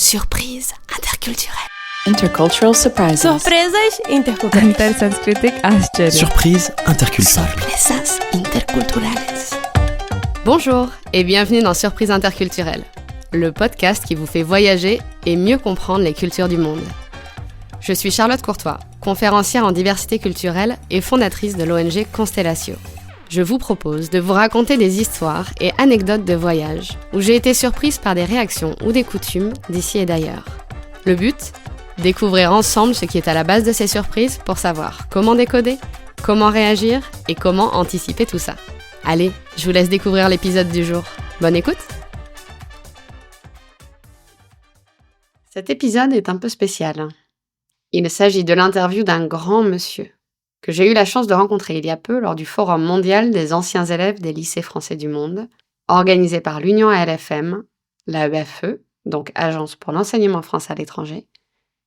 Surprise interculturelle. Intercultural surprises. Surpresas interculturais. Intersanskritic आश्चर्य. Surprise interculturelle. Sorpresas interculturales. Bonjour et bienvenue dans Surprise interculturelle, le podcast qui vous fait voyager et mieux comprendre les cultures du monde. Je suis Charlotte Courtois, conférencière en diversité culturelle et fondatrice de l'ONG Constellatio. Je vous propose de vous raconter des histoires et anecdotes de voyage où j'ai été surprise par des réactions ou des coutumes d'ici et d'ailleurs. Le but ? Découvrir ensemble ce qui est à la base de ces surprises pour savoir comment décoder, comment réagir et comment anticiper tout ça. Allez, je vous laisse découvrir l'épisode du jour. Bonne écoute! Cet épisode est un peu spécial. Il s'agit de l'interview d'un grand monsieur que j'ai eu la chance de rencontrer il y a peu lors du Forum mondial des anciens élèves des lycées français du monde, organisé par l'Union ALFM, l'AEFE, donc Agence pour l'enseignement français à l'étranger,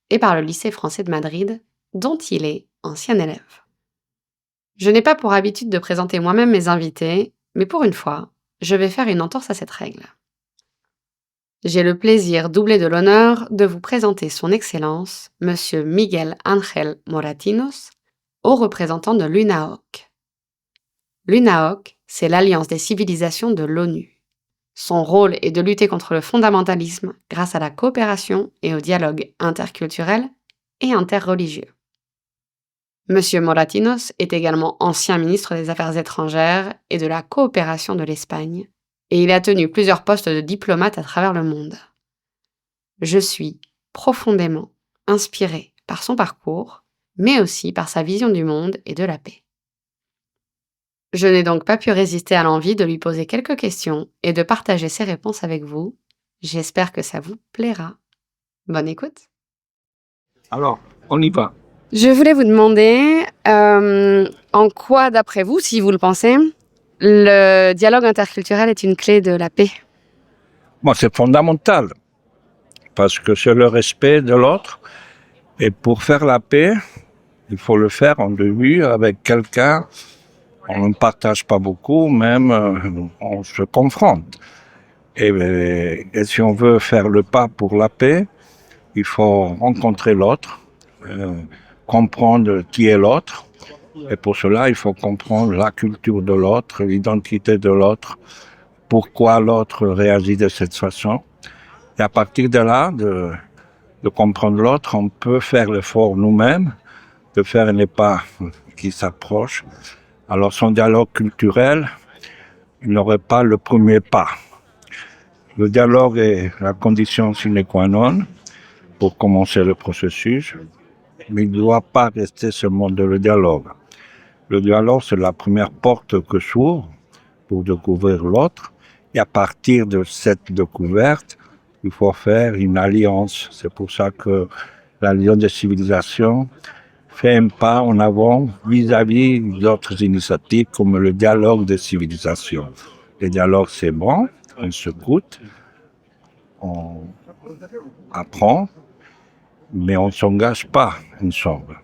et par le lycée français de Madrid, dont il est ancien élève. Je n'ai pas pour habitude de présenter moi-même mes invités, mais pour une fois, je vais faire une entorse à cette règle. J'ai le plaisir doublé de l'honneur de vous présenter son Excellence, Monsieur Miguel Ángel Moratinos, haut représentant de l'UNAOC. L'UNAOC, c'est l'Alliance des civilisations de l'ONU. Son rôle est de lutter contre le fondamentalisme grâce à la coopération et au dialogue interculturel et interreligieux. Monsieur Moratinos est également ancien ministre des Affaires étrangères et de la coopération de l'Espagne, et il a tenu plusieurs postes de diplomate à travers le monde. Je suis profondément inspirée par son parcours, mais aussi par sa vision du monde et de la paix. Je n'ai donc pas pu résister à l'envie de lui poser quelques questions et de partager ses réponses avec vous. J'espère que ça vous plaira. Bonne écoute. Alors, on y va. Je voulais vous demander en quoi, d'après vous, si vous le pensez, le dialogue interculturel est une clé de la paix. Bon, c'est fondamental, parce que c'est le respect de l'autre. Et pour faire la paix, il faut le faire en début avec quelqu'un. On ne partage pas beaucoup, même on se confronte. Et si on veut faire le pas pour la paix, il faut rencontrer l'autre, comprendre qui est l'autre. Et pour cela, il faut comprendre la culture de l'autre, l'identité de l'autre, pourquoi l'autre réagit de cette façon. Et à partir de là, de comprendre l'autre, on peut faire l'effort nous-mêmes, de faire les pas qui s'approchent. Alors son dialogue culturel, il n'aurait pas le premier pas. Le dialogue est la condition sine qua non pour commencer le processus, mais il ne doit pas rester seulement de le dialogue. Le dialogue, c'est la première porte que s'ouvre pour découvrir l'autre, et à partir de cette découverte, il faut faire une alliance. C'est pour ça que l'Alliance des civilisations fait un pas en avant vis-à-vis d'autres initiatives comme le dialogue des civilisations. Le dialogue, c'est bon, on s'écoute, on apprend, mais on ne s'engage pas ensemble.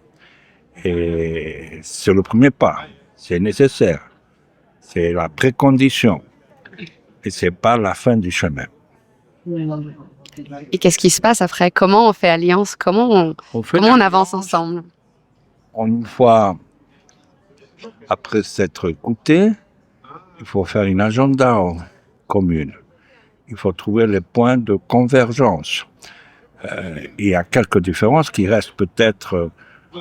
Et c'est le premier pas, c'est nécessaire, c'est la précondition, et ce n'est pas la fin du chemin. Et qu'est-ce qui se passe après ? Comment on fait alliance ? Comment on avance ensemble ? Une fois, après s'être écouté, il faut faire une agenda commune. Il faut trouver les points de convergence. Il y a quelques différences qui restent peut-être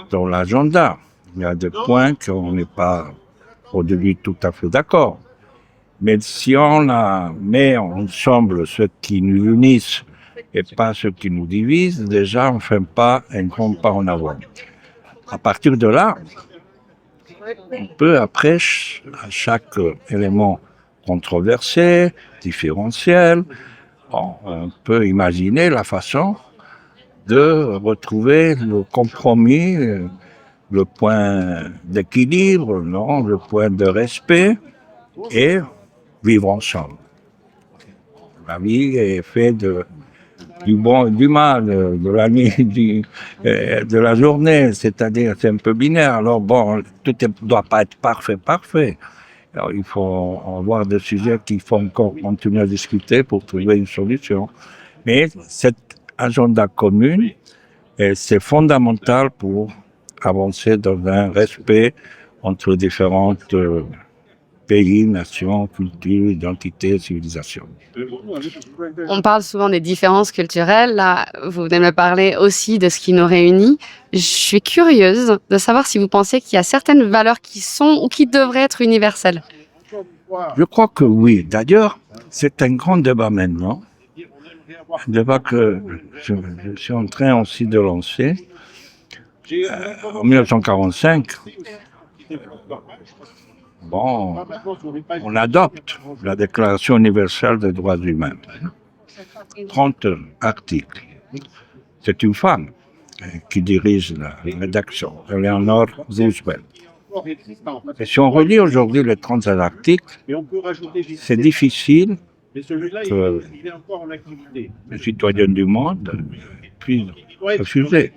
dans l'agenda. Il y a des points qu'on n'est pas au début tout à fait d'accord. Mais si on met ensemble ce qui nous unissent et pas ce qui nous divise, déjà on fait un grand pas en avant. À partir de là, on peut après, à chaque élément controversé, différentiel, on peut imaginer la façon de retrouver le compromis, le point d'équilibre, le point de respect et vivre ensemble. La vie est faite du bon et du mal, de la nuit, de la journée, c'est-à-dire c'est un peu binaire. Alors bon, tout ne doit pas être parfait. Alors, il faut avoir des sujets qu'il faut encore continuer à discuter pour trouver une solution. Mais cette agenda commun et c'est fondamental pour avancer dans un respect entre différentes pays, nations, cultures, identités, civilisations. On parle souvent des différences culturelles. Là, vous venez me parler aussi de ce qui nous réunit. Je suis curieuse de savoir si vous pensez qu'il y a certaines valeurs qui sont ou qui devraient être universelles. Je crois que oui. D'ailleurs, c'est un grand débat maintenant. Un débat que je suis en train aussi de lancer. En 1945, on adopte la Déclaration universelle des droits humains. 30 articles. C'est une femme qui dirige la rédaction, Eleanor Roosevelt. Et si on relit aujourd'hui les 37 articles, c'est difficile que les citoyens du monde puissent refuser.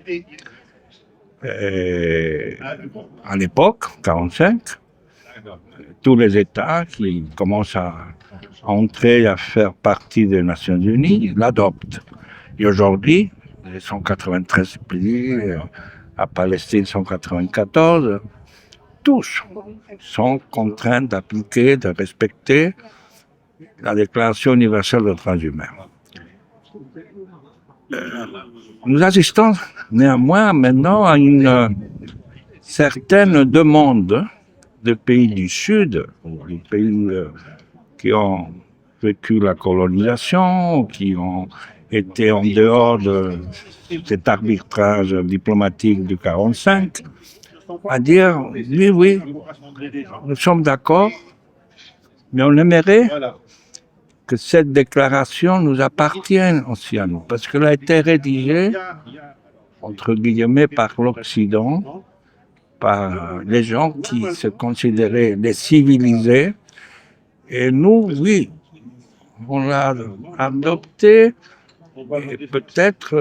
Et à l'époque, 1945, tous les États qui commencent à entrer à faire partie des Nations Unies l'adoptent. Et aujourd'hui, les 193 pays, à Palestine 194, tous sont contraints d'appliquer, de respecter la Déclaration universelle des droits humains. Nous assistons néanmoins maintenant à une certaine demande de pays du Sud, des pays qui ont vécu la colonisation, qui ont été en dehors de cet arbitrage diplomatique du 1945, à dire oui, nous sommes d'accord, mais on aimerait que cette déclaration nous appartienne aussi à nous, parce qu'elle a été rédigée, entre guillemets, par l'Occident, par les gens qui se considéraient les civilisés. Et nous, oui, on l'a adopté et peut-être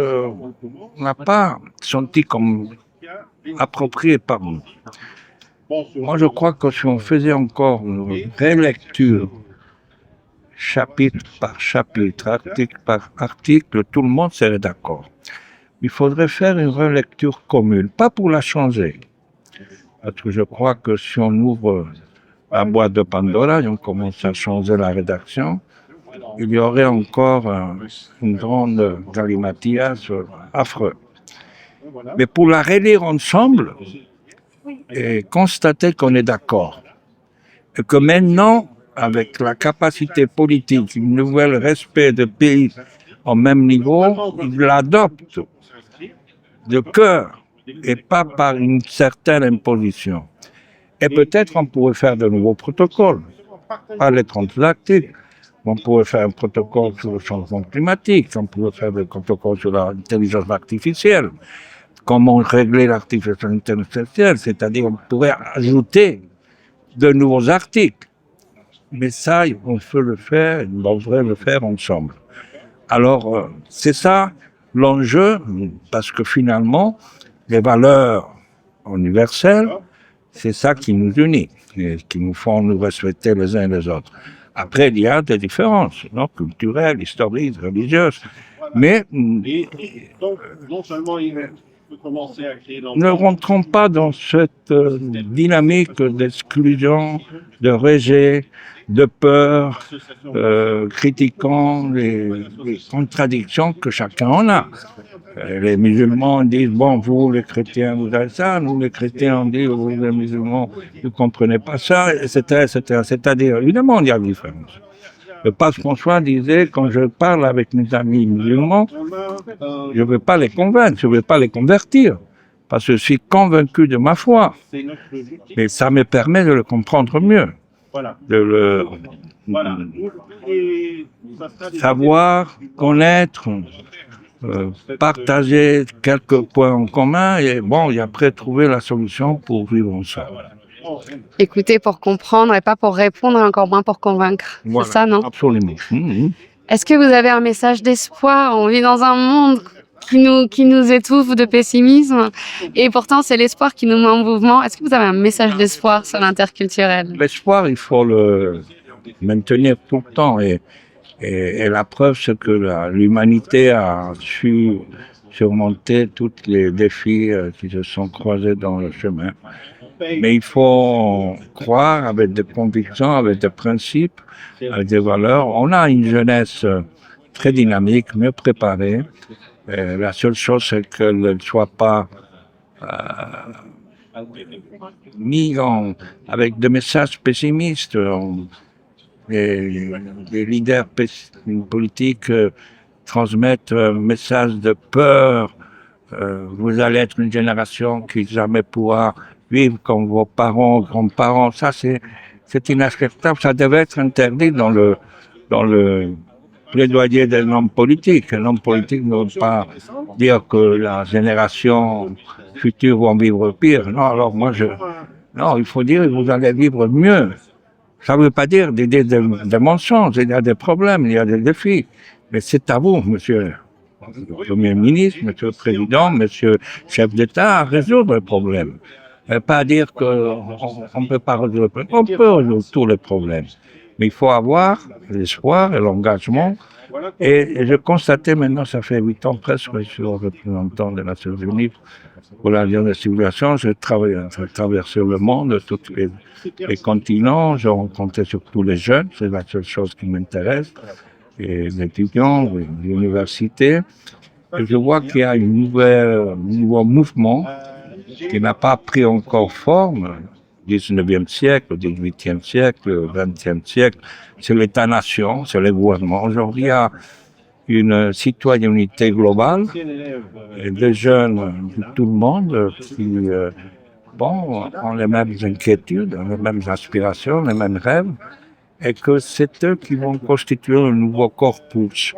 on n'a pas senti comme approprié par nous. Moi, je crois que si on faisait encore une rélecture, chapitre par chapitre, article par article, tout le monde serait d'accord. Il faudrait faire une relecture commune, pas pour la changer. Parce que je crois que si on ouvre la boîte de Pandora et on commence à changer la rédaction, il y aurait encore une grande galimatias affreux. Mais pour la relire ensemble et constater qu'on est d'accord, et que maintenant, avec la capacité politique, un nouvel respect de pays au même niveau, ils l'adoptent de cœur et pas par une certaine imposition. Et peut-être on pourrait faire de nouveaux protocoles, pas les 30 articles. On pourrait faire un protocole sur le changement climatique, on pourrait faire des protocoles sur l'intelligence artificielle, comment régler l'intelligence artificielle, c'est-à-dire on pourrait ajouter de nouveaux articles. Mais ça, on peut le faire, on devrait le faire ensemble. Alors, c'est ça l'enjeu, parce que finalement, les valeurs universelles, c'est ça qui nous unit, et qui nous font nous respecter les uns les autres. Après, il y a des différences, non, culturelles, historiques, religieuses, mais ne rentrons pas dans cette dynamique d'exclusion, de rejet, de peur, critiquant les contradictions que chacun en a. Les musulmans disent, bon, vous les chrétiens, vous avez ça, nous les chrétiens, on dit, vous les musulmans, vous ne comprenez pas ça, etc., etc. C'est-à-dire, évidemment, il y a une différence. Le pape François disait, quand je parle avec mes amis musulmans, je ne veux pas les convaincre, je ne veux pas les convertir, parce que je suis convaincu de ma foi. Mais ça me permet de le comprendre mieux, de le savoir, connaître, partager quelques points en commun et bon, et après trouver la solution pour vivre ensemble. Écouter pour comprendre et pas pour répondre, et encore moins pour convaincre. Voilà, c'est ça, non? Absolument. Est-ce que vous avez un message d'espoir? On vit dans un monde qui nous étouffe de pessimisme et pourtant c'est l'espoir qui nous met en mouvement. Est-ce que vous avez un message d'espoir sur l'interculturel? L'espoir, il faut le maintenir tout le temps et Et la preuve, c'est que l'humanité a su surmonter tous les défis qui se sont croisés dans le chemin. Mais il faut croire avec des convictions, avec des principes, avec des valeurs. On a une jeunesse très dynamique, mieux préparée. La seule chose, c'est qu'elle ne soit pas mis avec des messages pessimistes. Les leaders politiques transmettent un message de peur. Vous allez être une génération qui jamais pourra vivre comme vos parents, grands-parents. Ça, c'est inacceptable. Ça devait être interdit dans le plaidoyer d'un homme politique. Un homme politique ne veut pas dire que la génération future va vivre pire. Non, alors non, il faut dire que vous allez vivre mieux. Ça ne veut pas dire des mensonges. Il y a des problèmes, il y a des défis. Mais c'est à vous, monsieur le Premier ministre, monsieur le Président, monsieur le chef d'État, à résoudre les problèmes. Pas dire qu'on ne peut pas résoudre les problèmes. On peut résoudre tous les problèmes. Mais il faut avoir l'espoir et l'engagement. Et je constatais maintenant, ça fait 8 ans presque, que je suis représentant des Nations Unies pour l'Alliance des civilisations. J'ai traversé le monde, tous les continents. J'ai rencontré surtout les jeunes, c'est la seule chose qui m'intéresse. Les étudiants, les universités. Et je vois qu'il y a un nouveau mouvement qui n'a pas pris encore forme. 19e siècle, 18e siècle, 20e siècle, c'est l'État-nation, c'est le gouvernement. Aujourd'hui, il y a une citoyenneté globale, et des jeunes de tout le monde qui ont les mêmes inquiétudes, les mêmes aspirations, les mêmes rêves, et que c'est eux qui vont constituer un nouveau corpus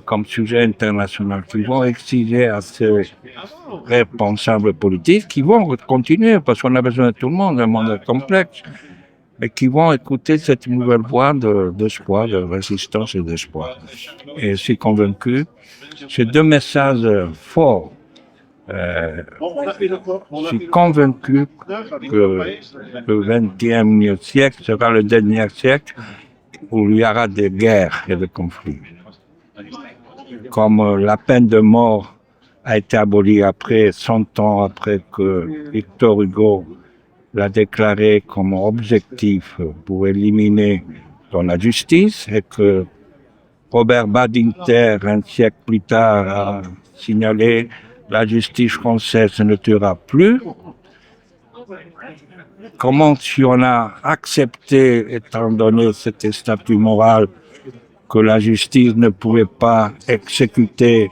comme sujet international, qui vont exiger à ces responsables politiques, qui vont continuer, parce qu'on a besoin de tout le monde, un monde complexe, mais qui vont écouter cette nouvelle voix d'espoir, de résistance et d'espoir. Et je suis convaincu, ces deux messages forts. Je suis convaincu que le XXe siècle sera le dernier siècle où il y aura des guerres et des conflits. Comme la peine de mort a été abolie après 100 ans après que Victor Hugo l'a déclaré comme objectif pour éliminer dans la justice et que Robert Badinter, un siècle plus tard, a signalé la justice française ne tuera plus. Comment si on a accepté, étant donné cet statut moral, que la justice ne pouvait pas exécuter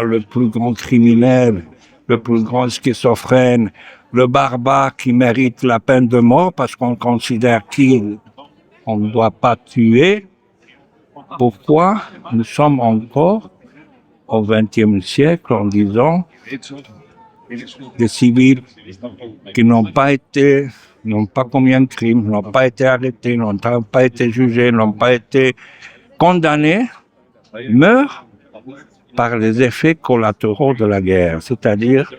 le plus grand criminel, le plus grand schizophrène, le barbare qui mérite la peine de mort parce qu'on considère qu'on ne doit pas tuer. Pourquoi nous sommes encore au XXe siècle en disant des civils qui n'ont pas commis un crime, n'ont pas été arrêtés, n'ont pas été jugés, n'ont pas été condamnés, meurent par les effets collatéraux de la guerre. C'est-à-dire,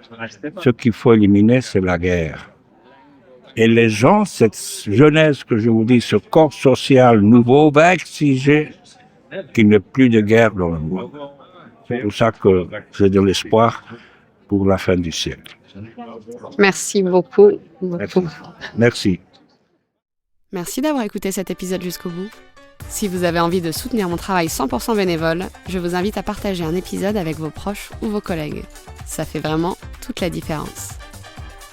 ce qu'il faut éliminer, c'est la guerre. Et les gens, cette jeunesse que je vous dis, ce corps social nouveau va exiger qu'il n'y ait plus de guerre dans le monde. C'est pour ça que j'ai de l'espoir pour la fin du siècle. Merci beaucoup. Merci. Merci d'avoir écouté cet épisode jusqu'au bout. Si vous avez envie de soutenir mon travail 100% bénévole, je vous invite à partager un épisode avec vos proches ou vos collègues. Ça fait vraiment toute la différence.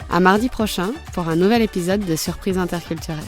À mardi prochain pour un nouvel épisode de Surprise interculturelle.